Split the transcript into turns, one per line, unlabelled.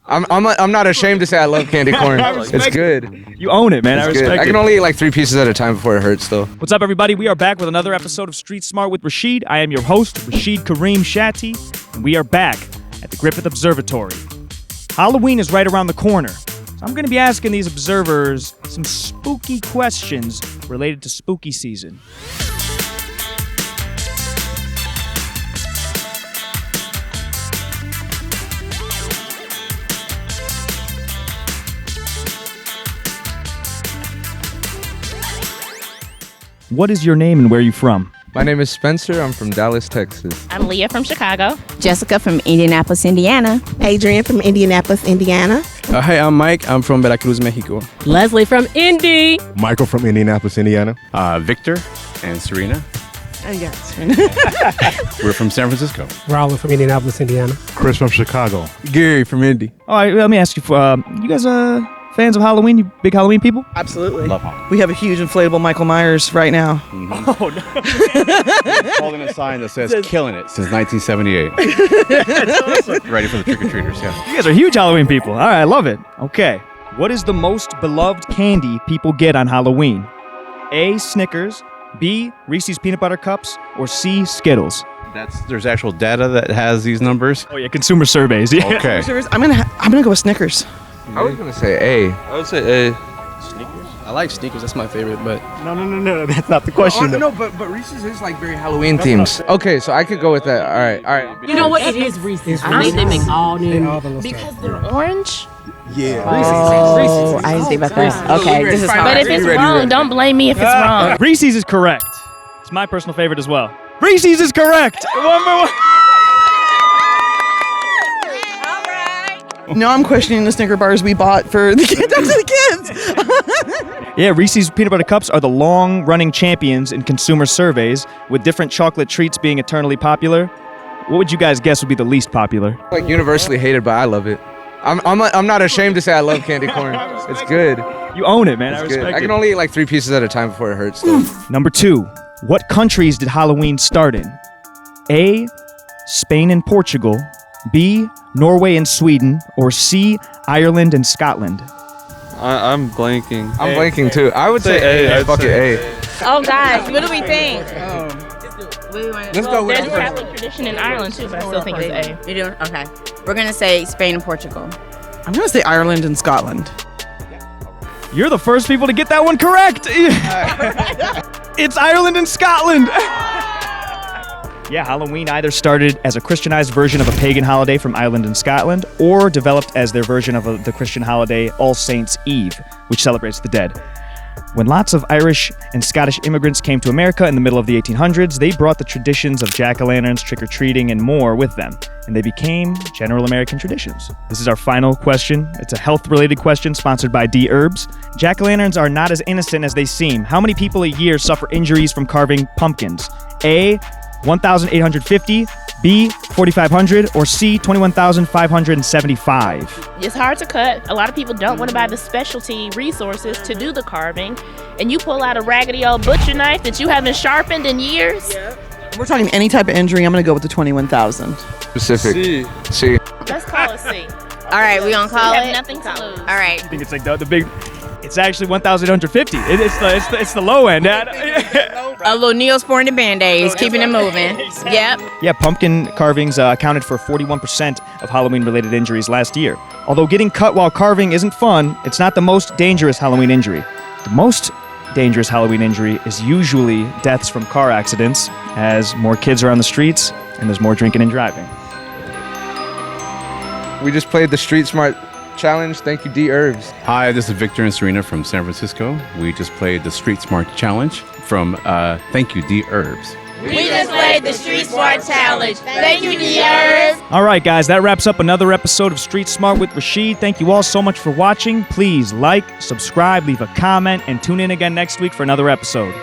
I'm not ashamed to say I love candy corn. It's good.
You own it, man. I respect it.
I can only eat like 3 pieces at a time before it hurts, though.
What's up, everybody? We are back with another episode of Street Smart with Rashid. I am your host, Rashid Kareem Shatti, and we are back at the Griffith Observatory. Halloween is right around the corner, so I'm going to be asking these observers some spooky questions related to spooky season. What is your name and where are you from?
My name is Spencer. I'm from Dallas, Texas.
I'm Leah from Chicago.
Jessica from Indianapolis, Indiana.
Adrian from Indianapolis, Indiana.
Hey, I'm Mike. I'm from Veracruz, Mexico.
Leslie from Indy.
Michael from Indianapolis, Indiana.
Victor and Serena.
Yes.
We're from San Francisco.
Raul from Indianapolis, Indiana.
Chris from Chicago.
Gary from Indy.
All right, let me ask you, you guys fans of Halloween? You big Halloween people?
Absolutely.
Love Halloween.
We have a huge inflatable Michael Myers right now.
Oh, no.
Holding a sign that says "Killing It" since 1978.
That's awesome.
Ready for the trick-or-treaters, yeah.
You guys are huge Halloween people. All right, I love it. Okay. What is the most beloved candy people get on Halloween? A, Snickers, B, Reese's Peanut Butter Cups, or C, Skittles?
There's actual data that has these numbers.
Oh, yeah, consumer surveys. Yeah.
Okay.
I'm gonna go with Snickers.
I was gonna say A.
I would say A. Sneakers? I like sneakers. That's my favorite, but...
No. That's not the question.
No, but Reese's is like very Halloween themes. Okay, so I could go with that. All right.
You know what? It is Reese's. I think they make all new.
Because they're orange.
Yeah.
Oh, I didn't think about that. Okay, this is hard.
But if it's wrong, don't blame me if it's wrong.
Reese's is correct. It's my personal favorite as well. Reese's is correct. One more.
Now I'm questioning the Snicker bars we bought for the kids.
Yeah, Reese's Peanut Butter Cups are the long-running champions in consumer surveys, with different chocolate treats being eternally popular. What would you guys guess would be the least popular?
Like universally hated, but I love it. I'm not ashamed to say I love candy corn. It's good.
You own it, man. I
It's
respect
good.
it.
I can only eat like 3 pieces at a time before it hurts, though.
Number 2. What countries did Halloween start in? A, Spain and Portugal, B, Norway and Sweden, or C, Ireland and Scotland?
I'm blanking.
I'm blanking too. I would say A. Fuck it, A.
Oh, gosh. What do we think?
Let's go with
There's a Catholic tradition in Ireland too, but I still think it's A.
You do? Okay. We're going to say Spain and Portugal.
I'm gonna say Ireland and Scotland.
You're the first people to get that one correct. It's Ireland and Scotland. Yeah, Halloween either started as a Christianized version of a pagan holiday from Ireland and Scotland, or developed as their version of the Christian holiday All Saints' Eve, which celebrates the dead. When lots of Irish and Scottish immigrants came to America in the middle of the 1800s, they brought the traditions of jack-o'-lanterns, trick-or-treating, and more with them, and they became general American traditions. This is our final question. It's a health-related question sponsored by Dherbs. Jack-o'-lanterns are not as innocent as they seem. How many people a year suffer injuries from carving pumpkins? A, 1,850, B, 4,500, or C, 21,575?
It's hard to cut. A lot of people don't want to buy the specialty resources to do the carving, and you pull out a raggedy old butcher knife that you haven't sharpened in years.
We're talking any type of injury. I'm gonna go with the 21,000.
Specific. C.
Let's call it C.
All right, we going to call
We
it?
have nothing to lose.
All right.
I think it's like the big... It's actually 1,850. It's the low end.
A little Neosporin and Band-Aids, keeping it moving. Yep.
Yeah, pumpkin carvings accounted for 41% of Halloween-related injuries last year. Although getting cut while carving isn't fun, it's not the most dangerous Halloween injury. The most dangerous Halloween injury is usually deaths from car accidents, as more kids are on the streets and there's more drinking and driving.
We just played the Street Smart Challenge. Thank you, Dherbs.
Hi, this is Victor and Serena from San Francisco. We just played the Street Smart Challenge from thank you, Dherbs.
We just played the Street Smart Challenge. Thank you, Dherbs.
All right, guys, that wraps up another episode of Street Smart with Rashid. Thank you all so much for watching. Please like, subscribe, leave a comment, and tune in again next week for another episode.